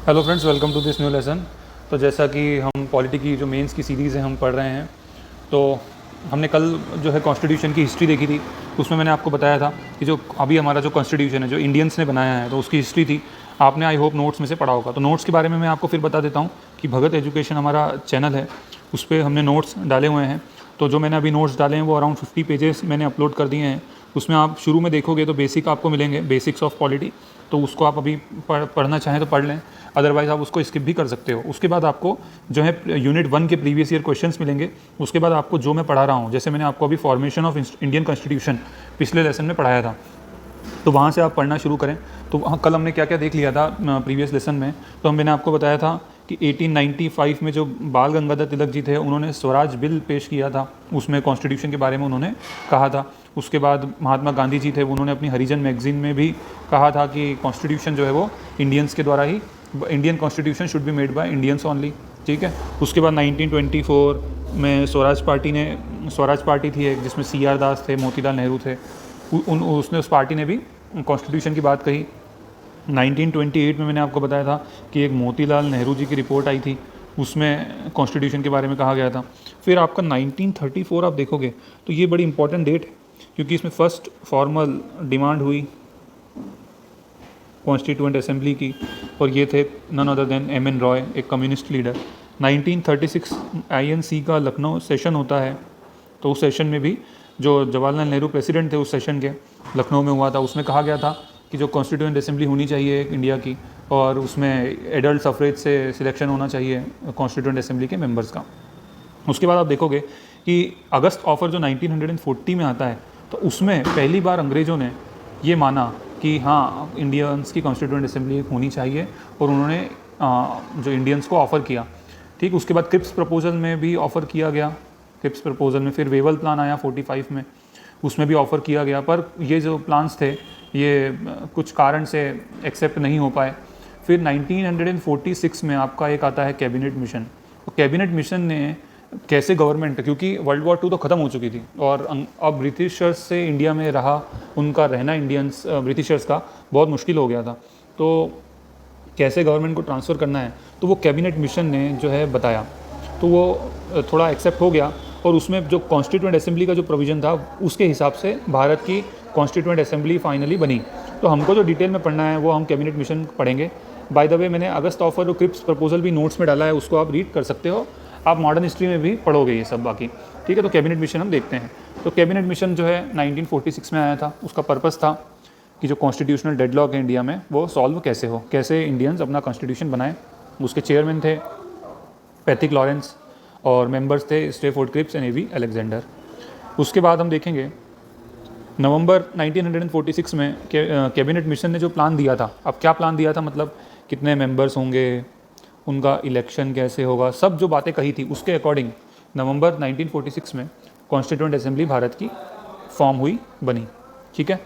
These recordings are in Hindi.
Hello friends, welcome to this new lesson. तो जैसा कि हम पॉलिटी की जो मेंस की सीरीज़ है हम पढ़ रहे हैं, तो हमने कल जो है कॉन्स्टिट्यूशन की हिस्ट्री देखी थी। उसमें मैंने आपको बताया था कि जो अभी हमारा जो कॉन्स्टिट्यूशन है जो इंडियंस ने बनाया है, तो उसकी हिस्ट्री थी। आपने आई होप नोट्स में से पढ़ा होगा। तो नोट्स के बारे में मैं आपको फिर बता देता हूँ कि भगत एजुकेशन हमारा चैनल है, उस पर हमने नोट्स डाले हुए हैं। तो जो मैंने अभी नोट्स डाले हैं वो अराउंड 50 पेजेस मैंने अपलोड कर दिए हैं। उसमें आप शुरू में देखोगे तो बेसिक आपको मिलेंगे, बेसिक्स ऑफ पॉलिटी। तो उसको आप अभी पढ़ना चाहें तो पढ़ लें, अदरवाइज़ आप उसको स्किप भी कर सकते हो। उसके बाद आपको जो है यूनिट 1 के प्रीवियस ईयर क्वेश्चंस मिलेंगे। उसके बाद आपको जो मैं पढ़ा रहा हूँ, जैसे मैंने आपको अभी फॉर्मेशन ऑफ इंडियन कॉन्स्टिट्यूशन पिछले लेसन में पढ़ाया था, तो वहाँ से आप पढ़ना शुरू करें। तो वहाँ कल हमने क्या क्या देख लिया था प्रीवियस लेसन में। तो मैंने आपको बताया था कि 1895 में जो बाल गंगाधर तिलक जी थे, उन्होंने स्वराज बिल पेश किया था। उसमें कॉन्स्टिट्यूशन के बारे में उन्होंने कहा था। उसके बाद महात्मा गांधी जी थे, उन्होंने अपनी हरिजन मैगजीन में भी कहा था कि कॉन्स्टिट्यूशन जो है वो इंडियंस के द्वारा ही, Indian constitution should be made by Indians only. ठीक है। उसके बाद 1924 में स्वराज पार्टी थी एक, जिसमें CR दास थे, मोतीलाल नेहरू थे। उसने उस पार्टी ने भी कॉन्स्टिट्यूशन की बात कही। 1928 में मैंने आपको बताया था कि एक मोतीलाल नेहरू जी की रिपोर्ट आई थी, उसमें कॉन्स्टिट्यूशन के बारे में कहा गया था। फिर आपका 1934 आप देखोगे तो ये बड़ी इंपॉर्टेंट डेट है, क्योंकि इसमें फर्स्ट फॉर्मल डिमांड हुई कॉन्स्टिट्यूएंट असेंबली की, और ये थे none other than MN Roy, एक कम्युनिस्ट लीडर। 1936 INC का लखनऊ सेशन होता है, तो उस सेशन में भी जो जवाहरलाल नेहरू प्रेसिडेंट थे उस सेशन के, लखनऊ में हुआ था। उसमें कहा गया था कि जो कॉन्स्टिट्यूएंट असेंबली होनी चाहिए इंडिया की, और उसमें एडल्ट सफरेज से सिलेक्शन होना चाहिए कॉन्स्टिट्यूएंट असेंबली के मेंबर्स का। उसके बाद आप देखोगे कि अगस्त ऑफर जो 1940 में आता है, तो उसमें पहली बार अंग्रेज़ों ने ये माना कि हाँ, इंडियंस की कॉन्स्टिट्यूएंट असेंबली होनी चाहिए, और उन्होंने जो इंडियंस को ऑफ़र किया। ठीक। उसके बाद क्रिप्स प्रपोजल में भी ऑफ़र किया गया। क्रिप्स प्रपोजल में फिर वेवल प्लान आया 45 में, उसमें भी ऑफ़र किया गया, पर ये जो प्लान्स थे ये कुछ कारण से एक्सेप्ट नहीं हो पाए। फिर 1946 में आपका एक आता है कैबिनेट मिशन। तो कैबिनेट मिशन ने कैसे गवर्नमेंट, क्योंकि वर्ल्ड वॉर 2 तो ख़त्म हो चुकी थी, और अब ब्रिटिशर्स से इंडिया में उनका रहना इंडियंस ब्रिटिशर्स का बहुत मुश्किल हो गया था। तो कैसे गवर्नमेंट को ट्रांसफ़र करना है, तो वो कैबिनेट मिशन ने जो है बताया, तो वो थोड़ा एक्सेप्ट हो गया। और उसमें जो कॉन्स्टिट्यूएंट असेंबली का जो प्रोविज़न था, उसके हिसाब से भारत की कॉन्स्टिट्यूएंट असेंबली फाइनली बनी। तो हमको जो डिटेल में पढ़ना है वो हम कैबिनेट मिशन पढ़ेंगे। बाय द वे, मैंने अगस्त ऑफर और क्रिप्स प्रपोजल भी नोट्स में डाला है, उसको आप रीड कर सकते हो। आप मॉडर्न हिस्ट्री में भी पढ़ोगे ये सब बाकी। ठीक है। तो कैबिनेट मिशन हम देखते हैं। तो कैबिनेट मिशन जो है 1946 में आया था। उसका पर्पस था कि जो कॉन्स्टिट्यूशनल डेडलॉक है इंडिया में वो सॉल्व कैसे हो, कैसे इंडियंस अपना कॉन्स्टिट्यूशन बनाएं। उसके चेयरमैन थे पैथिक लॉरेंस, और मेंबर्स थे Stafford Cripps and AV Alexander. उसके बाद हम देखेंगे नवंबर 1946 में कैबिनेट मिशन ने जो प्लान दिया था, अब क्या प्लान दिया था मतलब कितने मेंबर्स होंगे, उनका इलेक्शन कैसे होगा, सब जो बातें कही थी उसके अकॉर्डिंग नवंबर 1946 में कॉन्स्टिट्यूएंट असेंबली भारत की फॉर्म हुई, बनी। ठीक है।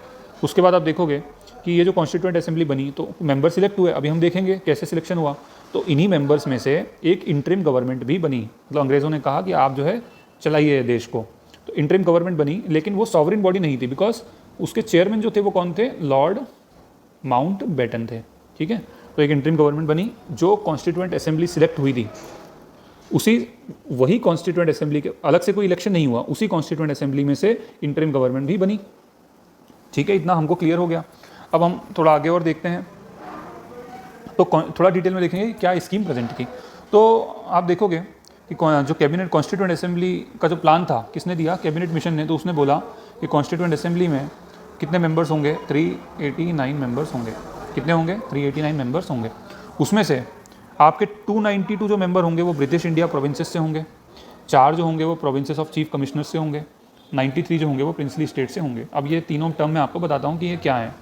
उसके बाद आप देखोगे कि ये जो कॉन्स्टिट्यूएंट असेंबली बनी, तो मेंबर सिलेक्ट हुए। अभी हम देखेंगे कैसे सिलेक्शन हुआ। तो इन्हीं मेंबर्स में से एक इंटरिम गवर्नमेंट भी बनी, मतलब अंग्रेज़ों ने कहा कि आप जो है चलाइए देश को। तो इंटरिम गवर्नमेंट बनी, लेकिन वो सॉवरिन बॉडी नहीं थी, बिकॉज उसके चेयरमैन जो थे वो कौन थे, लॉर्ड माउंट बेटन थे। ठीक है। तो एक इंटरिम गवर्नमेंट बनी जो कॉन्स्टिट्यूएंट असेंबली सिलेक्ट हुई थी, वही कॉन्स्टिट्यूएंट असेंबली के अलग से कोई इलेक्शन नहीं हुआ, उसी कॉन्स्टिट्यूएंट असेंबली में से इंटरिम गवर्नमेंट भी बनी। ठीक है। इतना हमको क्लियर हो गया। अब हम थोड़ा आगे और देखते हैं, तो थोड़ा डिटेल में देखेंगे क्या स्कीम प्रेजेंट की। तो आप देखोगे कि जो कैबिनेट कॉन्स्टिट्यूएंट असेंबली का जो प्लान था किसने दिया, कैबिनेट मिशन ने। तो उसने बोला कि कॉन्स्टिट्यूएंट असेंबली में कितने मेंबर्स होंगे, 389 मेंबर्स होंगे। कितने होंगे, 389 मेंबर्स होंगे। उसमें से आपके 292 जो मेंबर होंगे वो ब्रिटिश इंडिया प्रोविंसेस से होंगे, 4 जो होंगे वो प्रोविंसेस ऑफ चीफ कमिश्नर से होंगे, 93 जो होंगे वो प्रिंसली स्टेट से होंगे। अब ये तीनों टर्म मैं आपको बताता हूँ कि ये क्या है।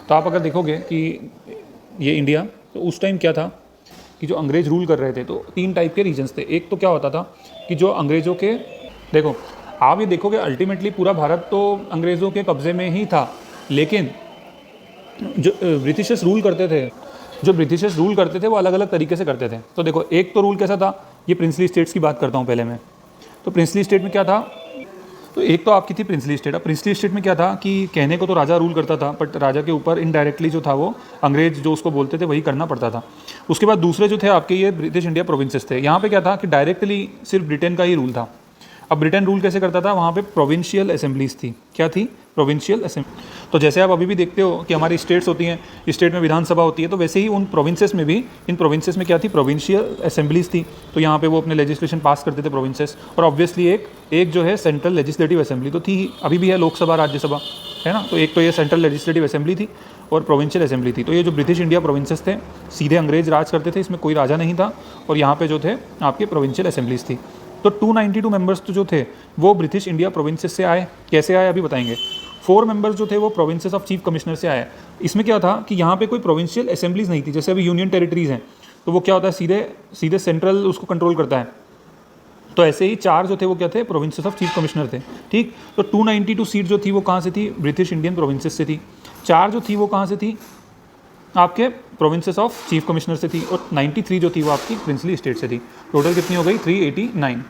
तो आप अगर देखोगे कि ये इंडिया, तो उस टाइम क्या था कि जो अंग्रेज़ रूल कर रहे थे, तो 3 टाइप के रीजन्स थे। एक तो क्या होता था कि जो अंग्रेज़ों के, देखो आप ये देखोगे अल्टीमेटली पूरा भारत तो अंग्रेज़ों के कब्ज़े में ही था, लेकिन जो ब्रिटिशर्स रूल करते थे वो अलग अलग तरीके से करते थे। तो देखो, एक तो रूल कैसा था, ये प्रिंसली स्टेट्स की बात करता हूँ पहले मैं। तो प्रिंसली स्टेट में क्या था तो एक तो आपकी थी प्रिंसली स्टेट। अब प्रिंसली स्टेट में क्या था कि कहने को तो राजा रूल करता था, बट राजा के ऊपर इनडायरेक्टली जो था वो अंग्रेज जो उसको बोलते थे वही करना पड़ता था। उसके बाद दूसरे जो थे आपके ये ब्रिटिश इंडिया प्रोविंसेस थे। यहाँ पे क्या था कि डायरेक्टली सिर्फ ब्रिटेन का ही रूल था। अब ब्रिटेन रूल कैसे करता था, वहाँ पे प्रोविंशियल असेंबलीज थी। क्या थी? Provincial assembly. तो जैसे आप अभी भी देखते हो कि हमारी स्टेट्स होती हैं, स्टेट में विधानसभा होती है, तो वैसे ही उन प्रोविंसेस में भी, इन प्रोविंसेस में क्या थी? प्रोविंशियल असेंबलीज थी। तो यहाँ पे वो अपने लेजिस्लेशन पास करते थे प्रोविंसेस। और ऑब्वियसली एक जो है सेंट्रल लेजिस्लेटिव असेंबली तो थी ही, अभी भी है लोकसभा राज्यसभा, है ना। तो एक तो ये सेंट्रल लेजिस्लेटिव असेंबली थी और प्रोविंशियल असेंबली थी। तो ये जो ब्रिटिश इंडिया प्रोविंसेस थे सीधे अंग्रेज राज करते थे, इसमें कोई राजा नहीं था। और यहाँ पे जो थे आपके प्रोविंशियल असेंबलीज थी। तो 292 मेंबर्स तो जो थे वो ब्रिटिश इंडिया प्रोविंसेस से आए। कैसे आए अभी बताएंगे। 4 मेंबर्स जो थे वो प्रोविंसेस ऑफ चीफ कमिश्नर से आए। इसमें क्या था कि यहाँ पे कोई प्रोविंशियल असेंबलीज नहीं थी। जैसे अभी यूनियन टेरिटरीज हैं तो वो क्या होता है, सीधे सेंट्रल उसको कंट्रोल करता है। तो ऐसे ही 4 जो थे वो क्या थे? प्रोविंसेस ऑफ चीफ कमिश्नर थे। ठीक, तो 292 सीट जो थी वो कहाँ से थी? ब्रिटिश इंडियन प्रोविंसेस से थी। 4 जो थी वो कहाँ से थी? आपके प्रोविंसेस ऑफ चीफ कमिश्नर से थी। और 93 जो थी वो आपकी प्रिंसली स्टेट से थी। टोटल कितनी हो गई? 389।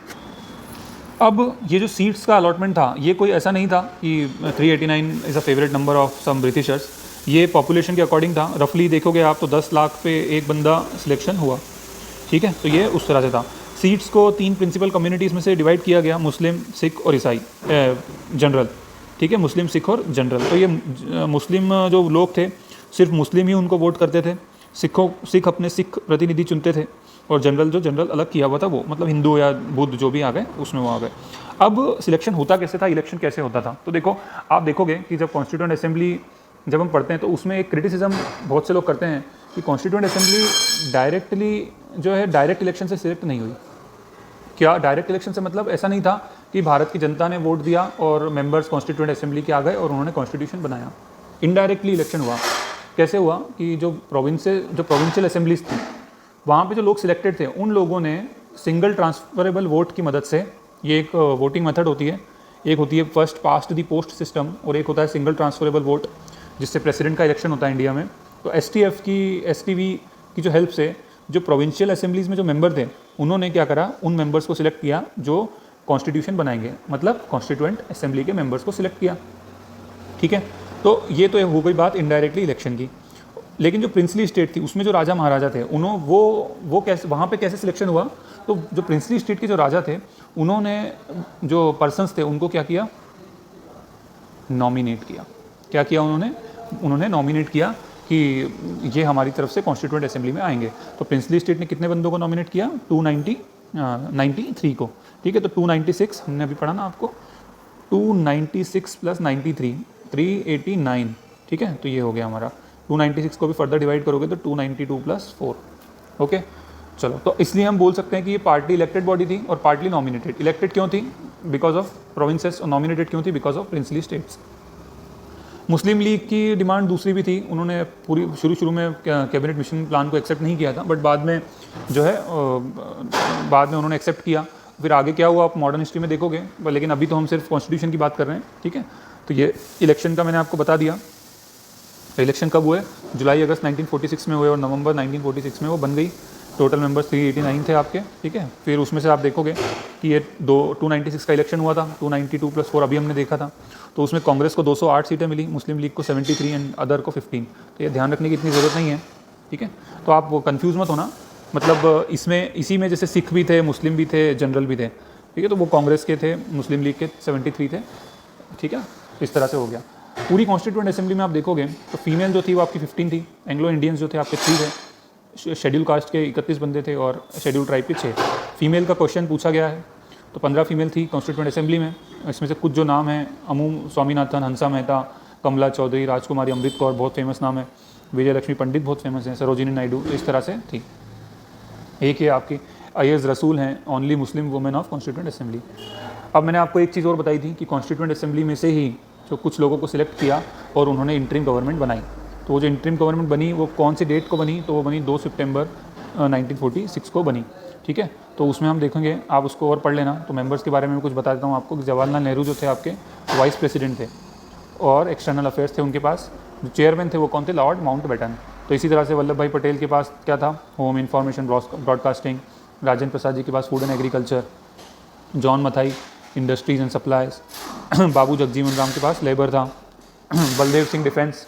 अब ये जो सीट्स का अलॉटमेंट था ये कोई ऐसा नहीं था कि 389 is a favourite number of some Britishers. ये पॉपुलेशन के अकॉर्डिंग था। रफली देखोगे आप तो 10 लाख पे एक बंदा सिलेक्शन हुआ। ठीक है, तो ये उस तरह से था। सीट्स को 3 प्रिंसिपल कम्युनिटीज़ में से डिवाइड किया गया, मुस्लिम, सिख और ईसाई, जनरल। ठीक है, मुस्लिम, सिख और जनरल। तो ये मुस्लिम जो लोग थे सिर्फ मुस्लिम ही उनको वोट करते थे। सिख अपने सिख प्रतिनिधि चुनते थे। और जनरल अलग किया हुआ था, वो मतलब हिंदू या बुद्ध जो भी आ गए उसमें वो आ गए। अब सिलेक्शन होता कैसे था, इलेक्शन कैसे होता था? तो देखो, आप देखोगे कि जब कॉन्स्टिट्यूएंट असेंबली जब हम पढ़ते हैं तो उसमें एक क्रिटिसिज्म बहुत से लोग करते हैं कि कॉन्स्टिट्यूएंट असेंबली डायरेक्टली जो है डायरेक्ट इलेक्शन से सिलेक्ट नहीं हुई। क्या डायरेक्ट इलेक्शन से मतलब ऐसा नहीं था कि भारत की जनता ने वोट दिया और मेंबर्स कॉन्स्टिट्यूएंट असेंबली के आ गए और उन्होंने कॉन्स्टिट्यूशन बनाया। इनडायरेक्टली इलेक्शन हुआ। कैसे हुआ कि जो प्रोविंशियल असेंबलीज थी वहाँ पे जो लोग सिलेक्टेड थे उन लोगों ने सिंगल ट्रांसफरेबल वोट की मदद से, ये एक वोटिंग मेथड होती है, एक होती है first past the post system और एक होता है सिंगल ट्रांसफरेबल वोट जिससे प्रेसिडेंट का इलेक्शन होता है इंडिया में। तो STV की जो हेल्प से जो प्रोविंशियल असेंबलीज में जो मेंबर थे उन्होंने क्या करा, उन मेंबर्स को सिलेक्ट किया जो कॉन्स्टिट्यूशन बनाएंगे, मतलब कॉन्स्टिट्यूएंट असेंबली के मेंबर्स को सिलेक्ट किया। ठीक है, तो ये तो हो गई बात इनडायरेक्टली इलेक्शन की। लेकिन जो प्रिंसली स्टेट थी उसमें जो राजा महाराजा थे उन्होंने वो कैसे वहाँ पे कैसे सिलेक्शन हुआ? तो जो प्रिंसली स्टेट के जो राजा थे उन्होंने जो पर्सन्स थे उनको क्या किया? नॉमिनेट किया। क्या किया उन्होंने नॉमिनेट किया कि ये हमारी तरफ से कॉन्स्टिट्यूएंट असेंबली में आएंगे। तो प्रिंसली स्टेट ने कितने बंदों को नॉमिनेट किया? 293 को। ठीक है, तो 296 हमने अभी पढ़ा ना आपको, 296 प्लस 93 389। ठीक है, तो ये हो गया हमारा। 296 को भी फर्दर डिवाइड करोगे तो 292 प्लस 4। ओके, चलो, तो इसलिए हम बोल सकते हैं कि ये पार्टली इलेक्टेड बॉडी थी और पार्टली नॉमिनेटेड। इलेक्टेड क्यों थी? Because of provinces. और नॉमिनेटेड क्यों थी? Because of princely states. Muslim league की डिमांड दूसरी भी थी। उन्होंने पूरी शुरू में कैबिनेट मिशन प्लान को एक्सेप्ट नहीं किया था, बट बाद में जो है बाद में उन्होंने एक्सेप्ट किया। फिर आगे क्या हुआ आप मॉडर्न हिस्ट्री में देखोगे, लेकिन अभी तो हम सिर्फ कॉन्स्टिट्यूशन की बात कर रहे हैं। ठीक है, तो ये इलेक्शन का मैंने आपको बता दिया। इलेक्शन कब हुए? जुलाई अगस्त 1946 में हुए और नवंबर 1946 में वो बन गई। टोटल मेंबर्स 389 थे आपके। ठीक है, फिर उसमें से आप देखोगे कि ये 296 का इलेक्शन हुआ था, 292 प्लस 4 अभी हमने देखा था। तो उसमें कांग्रेस को 208 सीटें मिली, मुस्लिम लीग को 73 एंड अदर को 15। तो ये ध्यान रखने की इतनी ज़रूरत नहीं है। ठीक है, तो आप वो कन्फ्यूज़ मत होना। मतलब इसी में जैसे सिख भी थे, मुस्लिम भी थे, जनरल भी थे। ठीक है, तो वो कांग्रेस के थे, मुस्लिम लीग के 73 थे। ठीक है, इस तरह से हो गया। पूरी कॉन्स्टिट्यूएंट असेंबली में आप देखोगे तो फीमेल जो थी वो आपकी 15 थी, एंग्लो इंडियंस जो थे आपके 3 थे, शेड्यूल कास्ट के 31 बंदे थे और शेड्यूल ट्राइब के 6। फीमेल का क्वेश्चन पूछा गया है तो 15 फीमेल थी कॉन्स्टिट्यूएंट असेंबली में। इसमें से कुछ जो नाम हैं, अमू स्वामीनाथन, हंसा मेहता, कमला चौधरी, राजकुमारी अमृत कौर, बहुत फेमस नाम है, विजय लक्ष्मी पंडित बहुत फेमस हैं, सरोजिनी नायडू, इस तरह से थी। एक ये आपकी अय्यज रसूल हैं, only Muslim women of constituent assembly. अब मैंने आपको एक चीज़ और बताई थी कि कॉन्स्टिट्यूएंट असेंबली में से ही जो कुछ लोगों को सिलेक्ट किया और उन्होंने इंटरिम गवर्नमेंट बनाई। तो वो जो इंटरिम गवर्नमेंट बनी वो कौन सी डेट को बनी? तो वो बनी 2 सितंबर 1946 को बनी। ठीक है, तो उसमें हम देखेंगे, आप उसको और पढ़ लेना। तो मेंबर्स के बारे में कुछ बता देता हूँ आपको कि जवाहरलाल नेहरू जो थे आपके वाइस प्रेसिडेंट थे और एक्सटर्नल अफेयर्स थे उनके पास। जो चेयरमैन थे वो कौन थे? Lord Mountbatten. तो इसी तरह से वल्लभ भाई पटेल के पास क्या था? Home, information, broadcasting. Rajendra Prasad ji के पास food and agriculture. John Mathai industries and supplies. Babu Jagjivan Ram के पास लेबर था। बलदेव सिंह डिफेंस।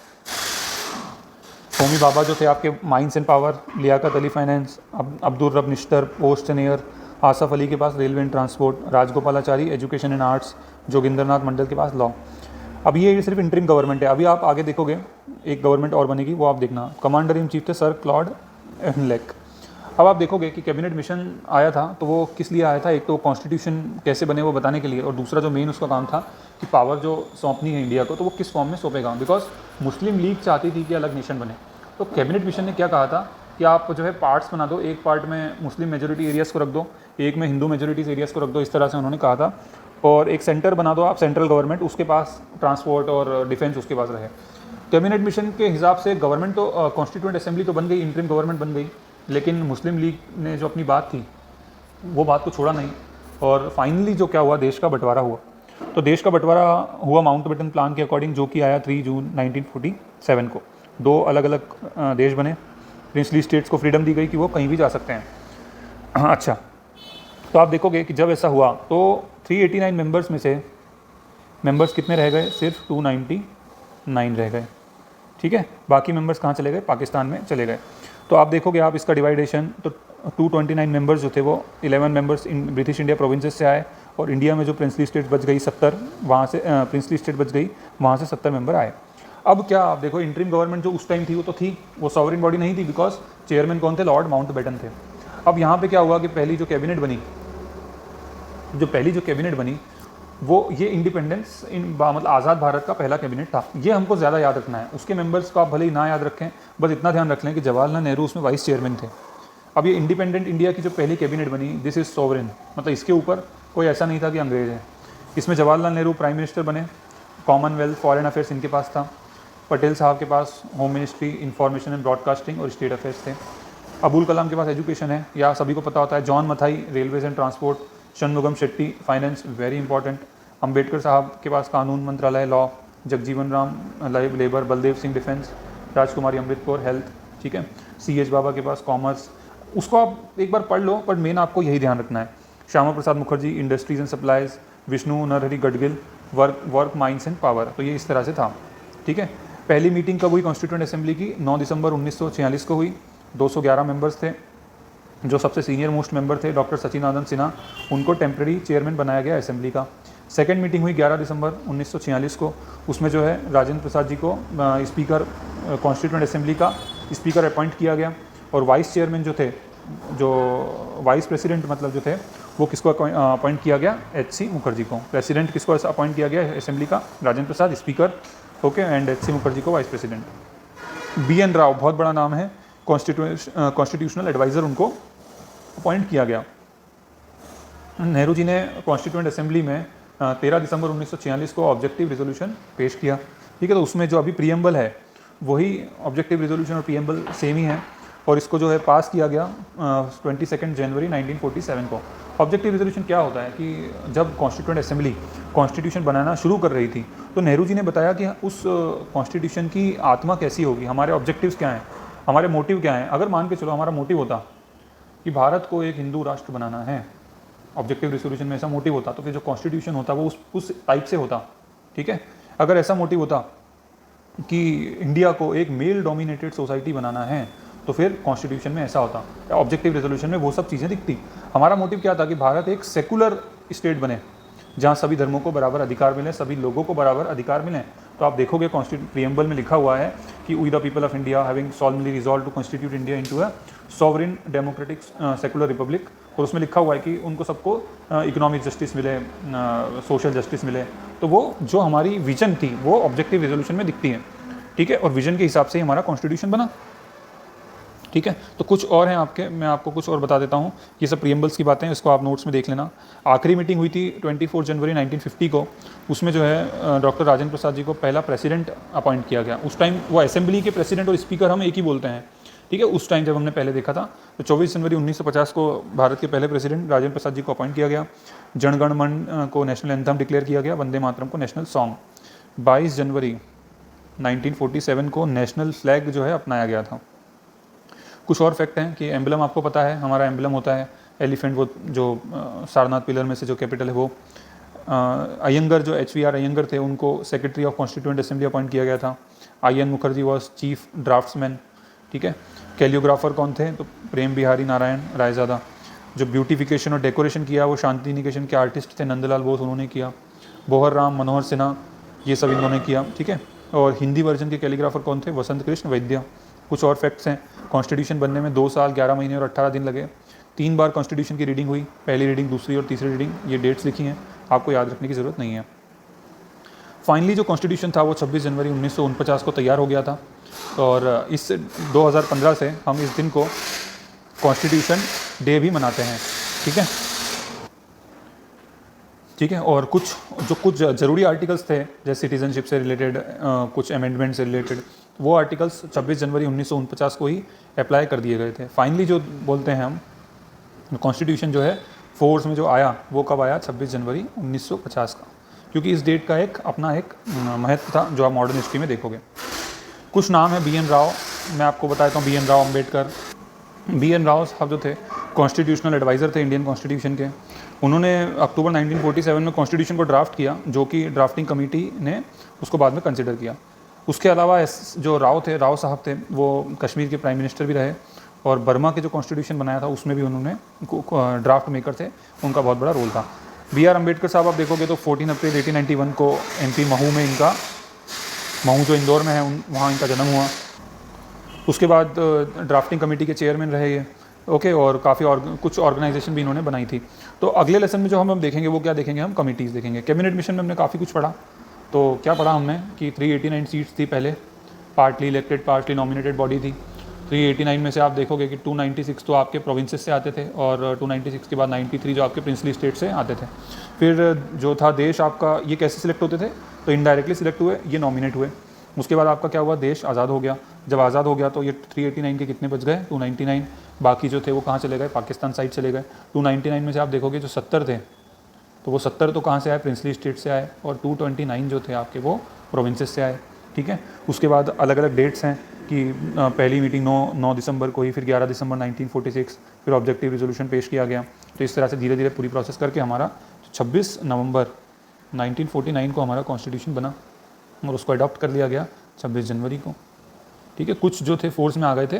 होमी बाबा जो थे आपके mines and power. Liaquat Ali finance. Abdul Rab Nishtar post and air. Asaf Ali के पास railway and transport. Rajagopalachari education and arts. Jogendranath Mandal के पास लॉ। अब ये सिर्फ इंटरिम गवर्नमेंट है। अभी आप आगे देखोगे एक गवर्नमेंट और बनेगी, वो आप देखना। कमांडर इन चीफ थे सर क्लॉड एनलेक। अब आप देखोगे कि कैबिनेट मिशन आया था, तो वो किस लिए आया था? एक तो कॉन्स्टिट्यूशन कैसे बने वो बताने के लिए, और दूसरा जो मेन उसका काम था कि पावर जो सौंपनी है इंडिया को, तो वो किस फॉर्म में सौंपेगा। बिकॉज मुस्लिम लीग चाहती थी कि अलग नेशन बने। तो कैबिनेट मिशन ने क्या कहा था कि आप जो है पार्ट्स बना दो, एक पार्ट में मुस्लिम मेजोरिटी एरियाज़ को रख दो, एक में हिंदू मेजोरिटीज़ एरियाज़ को रख दो, इस तरह से उन्होंने कहा था। और एक सेंटर बना दो आप, सेंट्रल गवर्नमेंट, उसके पास ट्रांसपोर्ट और डिफेंस उसके पास रहे। कैबिनेट मिशन के हिसाब से गवर्नमेंट तो कॉन्स्टिट्यूएंट असेंबली तो बन गई, इंटरिम गवर्नमेंट बन गई, लेकिन मुस्लिम लीग ने जो अपनी बात थी वो बात को छोड़ा नहीं। और फाइनली जो क्या हुआ, देश का बंटवारा हुआ। तो देश का बंटवारा हुआ माउंटबेटन प्लान के अकॉर्डिंग, जो कि आया 3 जून 1947 को। 2 अलग अलग देश बने। प्रिंसली स्टेट्स को फ्रीडम दी गई कि वो कहीं भी जा सकते हैं। अच्छा, तो आप देखोगे कि जब ऐसा हुआ तो 389 मेंबर्स में से मेंबर्स कितने रह गए? सिर्फ 299 रह गए। ठीक है, बाकी मेंबर्स कहाँ चले गए? पाकिस्तान में चले गए। तो आप देखोगे आप इसका डिवाइडेशन, तो 229 मेंबर्स जो थे वो 11 members in British India provinces से आए, और इंडिया में जो प्रिंसली स्टेट बच गई 70, वहाँ से प्रिंसली स्टेट बच गई, वहाँ से 70 मेंबर आए। अब क्या आप देखो, इंटरिम गवर्नमेंट जो उस टाइम थी वो तो थी, वो सॉवरेन बॉडी नहीं थी, बिकॉज चेयरमैन कौन थे? लॉर्ड माउंटबेटन थे। अब यहाँ पे क्या हुआ कि पहली जो कैबिनेट बनी वो ये इंडिपेंडेंस मतलब आज़ाद भारत का पहला कैबिनेट था। ये हमको ज़्यादा याद रखना है। उसके मेंबर्स को आप भले ही ना याद रखें, बस इतना ध्यान रख लें कि जवाहरलाल नेहरू उसमें वाइस चेयरमैन थे। अब ये इंडिपेंडेंट इंडिया की जो पहली कैबिनेट बनी, दिस इज़ सोवरेन, मतलब इसके ऊपर कोई ऐसा नहीं था कि अंग्रेज है। इसमें जवाहरलाल नेहरू प्राइम मिनिस्टर बने। कॉमनवेल्थ, फॉरेन अफेयर्स इनके पास था। पटेल साहब के पास home ministry, information and broadcasting और स्टेट अफेयर्स थे। अबुल कलाम के पास एजुकेशन है, या सभी को पता होता है। John Mathai railways and transport. Shanmugam Shetty finance, very important. Ambedkar साहब के पास कानून मंत्रालय, law. Jagjivan Ram labour. Baldev Singh defence. राजकुमारी अमृत कौर हेल्थ। ठीक है। CH बाबा के पास कॉमर्स। उसको आप एक बार पढ़ लो, पर मेन आपको यही ध्यान रखना है। Shyama Prasad Mukherjee industries and supplies. Vishnu Narhari Gadgil work mines and power. तो ये इस तरह से था। ठीक है। पहली मीटिंग कब हुई कॉन्स्टिट्यूएंट असेंबली की? 9 दिसंबर 1946 को हुई। 211 मेंबर्स थे। जो सबसे सीनियर मोस्ट मेंबर थे डॉक्टर सचिदानंद सिन्हा, उनको टेम्प्रेरी चेयरमैन बनाया गया असेंबली का। सेकेंड मीटिंग हुई 11 दिसंबर 1946 को। उसमें जो है राजेंद्र प्रसाद जी को स्पीकर कॉन्स्टिट्यूएंट असेंबली का स्पीकर अपॉइंट किया गया, और वाइस चेयरमैन जो थे, जो वाइस प्रेसिडेंट मतलब जो थे, वो किसको अपॉइंट किया गया? HC मुखर्जी को। प्रेसिडेंट किसको अपॉइंट किया गया असेंबली का? Rajendra Prasad speaker, okay, and HC Mukherjee को वाइस प्रेसिडेंट। BN राव बहुत बड़ा नाम है, कॉन्स्टिट्यूशनल एडवाइज़र, उनको अपॉइंट किया गया। नेहरू जी ने कॉन्स्टिट्यूएंट असेंबली में 13 दिसंबर 1946 को ऑब्जेक्टिव रेजोल्यूशन पेश किया। ठीक है, तो उसमें जो अभी प्रीएम्बल है वही ऑब्जेक्टिव रेजोल्यूशन और प्रीएम्बल सेम ही है, और इसको जो है पास किया गया 22 जनवरी 1947 को। ऑब्जेक्टिव रेजोल्यूशन क्या होता है कि जब कॉन्स्टिट्यूएंट असेंबली कॉन्स्टिट्यूशन बनाना शुरू कर रही थी, तो नेहरू जी ने बताया कि उस कॉन्स्टिट्यूशन की आत्मा कैसी होगी, हमारे ऑब्जेक्टिव्स क्या हैं, हमारे मोटिव क्या हैं। अगर मान के चलो हमारा मोटिव होता कि भारत को एक हिंदू राष्ट्र बनाना है, ऑब्जेक्टिव रेजोल्यूशन में ऐसा मोटिव होता, तो फिर जो कॉन्स्टिट्यूशन होता वो उस टाइप से होता। ठीक है। अगर ऐसा मोटिव होता कि इंडिया को एक मेल डोमिनेटेड सोसाइटी बनाना है, तो फिर कॉन्स्टिट्यूशन में ऐसा होता, ऑब्जेक्टिव रेजोल्यूशन में वो सब चीज़ें दिखती। हमारा मोटिव क्या था कि भारत एक सेकुलर स्टेट बने, जहाँ सभी धर्मों को बराबर अधिकार मिले, सभी लोगों को बराबर अधिकार मिलें। तो आप देखोगे प्रीएम्बल में लिखा हुआ है कि we the people of India having solemnly resolve to constitute India into a sovereign democratic secular republic, और उसमें लिखा हुआ है कि उनको सबको इकोनॉमिक जस्टिस मिले, सोशल जस्टिस मिले। तो वो जो हमारी विजन थी वो ऑब्जेक्टिव रेजोल्यूशन में दिखती है। ठीक है, और विजन के हिसाब से ही हमारा कॉन्स्टिट्यूशन बना। ठीक है, तो कुछ और हैं आपके, मैं आपको कुछ और बता देता हूँ। ये सब प्रीएम्बल्स की बातें, इसको आप नोट्स में देख लेना। आखिरी मीटिंग हुई थी 24 जनवरी 1950 को। उसमें जो है डॉक्टर राजेंद्र प्रसाद जी को पहला प्रेसिडेंट अपॉइंट किया गया। उस टाइम वो असेंबली के प्रेसिडेंट और स्पीकर हम एक ही बोलते हैं। ठीक है, उस टाइम जब हमने पहले देखा था, तो 24 जनवरी 1950 को भारत के पहले प्रेसिडेंट राजेंद्र प्रसाद जी को अपॉइंट किया गया। जनगण मन को नेशनल एंथम डिक्लेयर किया गया, वंदे मातरम को नेशनल सॉन्ग। 22 जनवरी 1947 को नेशनल फ्लैग जो है अपनाया गया था। कुछ और फैक्ट हैं कि एम्बलम आपको पता है, हमारा एम्बलम होता है एलिफेंट, वो जो सारनाथ पिलर में से जो कैपिटल है वो। अयंगर जो HVR अयंगर थे उनको secretary of constituent assembly appoint किया गया था। IN Mukherjee was chief draftsman, ठीक है। कैलियोग्राफर कौन थे, तो प्रेम बिहारी नारायण रायज़ादा। जो ब्यूटिफिकेशन और डेकोरेशन किया वो शांति निकेतन के आर्टिस्ट थे नंदलाल बोस, उन्होंने किया। बोहर राम मनोहर सिन्हा, ये सब इन्होंने किया, ठीक है। और हिंदी वर्जन के कैलीग्राफर कौन थे, वसंत कृष्ण वैद्य। कुछ और फैक्ट्स हैं, कॉन्स्टिट्यूशन बनने में 2 साल 11 महीने और 18 दिन लगे। 3 बार कॉन्स्टिट्यूशन की रीडिंग हुई, पहली रीडिंग, दूसरी और तीसरी रीडिंग, ये डेट्स लिखी हैं, आपको याद रखने की ज़रूरत नहीं है। फाइनली जो कॉन्स्टिट्यूशन था वो 26 जनवरी 1949 को तैयार हो गया था और इस 2015 से हम इस दिन को कॉन्स्टिट्यूशन डे भी मनाते हैं, ठीक है, ठीक है। और कुछ ज़रूरी आर्टिकल्स थे जैसे सिटीजनशिप से रिलेटेड, कुछ अमेंडमेंट से रिलेटेड, वो आर्टिकल्स 26 जनवरी 1949 को ही अप्लाई कर दिए गए थे। फाइनली जो बोलते हैं हम कॉन्स्टिट्यूशन जो है फोर्स में जो आया वो कब आया, 26 जनवरी 1950 का, क्योंकि इस डेट का एक अपना एक महत्व था जो आप मॉडर्न हिस्ट्री में देखोगे। कुछ नाम है, BN राव, मैं आपको बताता हूँ। BN राव अम्बेडकर, BN राव साहब जो थे कॉन्स्टिट्यूशनल एडवाइज़र थे इंडियन कॉन्स्टिट्यूशन के। उन्होंने अक्टूबर 1947 में कॉन्स्टिट्यूशन को ड्राफ्ट किया, जो कि ड्राफ्टिंग कमेटी ने उसको बाद में कंसिडर किया। उसके अलावा जो राव साहब थे वो कश्मीर के प्राइम मिनिस्टर भी रहे और बर्मा के जो कॉन्स्टिट्यूशन बनाया था उसमें भी उन्होंने ड्राफ्ट मेकर थे, उनका बहुत बड़ा रोल था। BR अम्बेडकर साहब आप देखोगे तो 14 अप्रैल 1891 को MP महू में इनका, महू जो इंदौर में है वहाँ इनका जन्म हुआ। उसके बाद ड्राफ्टिंग कमेटी के चेयरमैन रहे ये, ओके। और काफ़ी कुछ ऑर्गेनाइजेशन भी इन्होंने बनाई थी। तो अगले लेसन में जो हम देखेंगे वो क्या देखेंगे, हम कमिटीज़ देखेंगे। कैबिनेट मिशन में हमने काफ़ी कुछ पढ़ा, तो क्या पढ़ा हमने कि 389 सीट्स थी पहले, partly elected partly nominated body थी। 389 में से आप देखोगे कि 296 तो आपके प्रोविंसेस से आते थे और 296 के बाद 93 जो आपके प्रिंसली स्टेट से आते थे। फिर जो था देश आपका, ये कैसे सिलेक्ट होते थे, तो इनडायरेक्टली सिलेक्ट हुए, ये नॉमिनेट हुए। उसके बाद आपका क्या हुआ, देश आज़ाद हो गया। जब आज़ाद हो गया तो ये 389 के कितने बच गए, 299। बाकी जो थे वो कहाँ चले गए, पाकिस्तान साइड चले गए। 299 में से आप देखोगे जो 70 थे तो वो 70 तो कहाँ से आए, प्रिंसली स्टेट से आए, और 229 जो थे आपके वो प्रोविंसेस से आए, ठीक है। उसके बाद अलग अलग डेट्स हैं कि पहली मीटिंग 9 दिसंबर को ही, फिर 11 दिसंबर 1946, फिर ऑब्जेक्टिव रिजोल्यूशन पेश किया गया। तो इस तरह से धीरे धीरे पूरी प्रोसेस करके हमारा 26 नवंबर 1949 को हमारा कॉन्स्टिट्यूशन बना और उसको अडॉप्ट कर लिया गया 26 जनवरी को, ठीक है। कुछ जो थे फोर्स में आ गए थे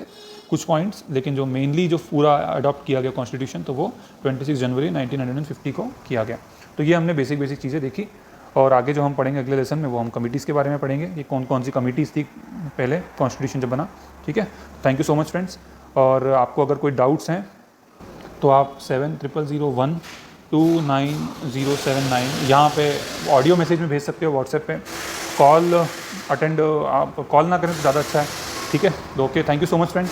कुछ पॉइंट्स, लेकिन जो मेनली जो पूरा अडॉप्ट किया गया कॉन्स्टिट्यूशन तो वो 26 जनवरी 1950 को किया गया। तो ये हमने बेसिक चीज़ें देखी और आगे जो हम पढ़ेंगे अगले लेसन में वो हम कमिटीज़ के बारे में पढ़ेंगे, ये कौन कौन सी कमिटीज़ थी पहले कॉन्स्टिट्यूशन जब बना, ठीक है। Thank you so much friends. और आपको अगर कोई डाउट्स हैं तो आप 7000012979 यहाँ पे ऑडियो मैसेज में भेज सकते हो, व्हाट्सएप पे। कॉल अटेंड आप कॉल ना करें तो ज़्यादा अच्छा है, ठीक है। Okay, thank you so much friends.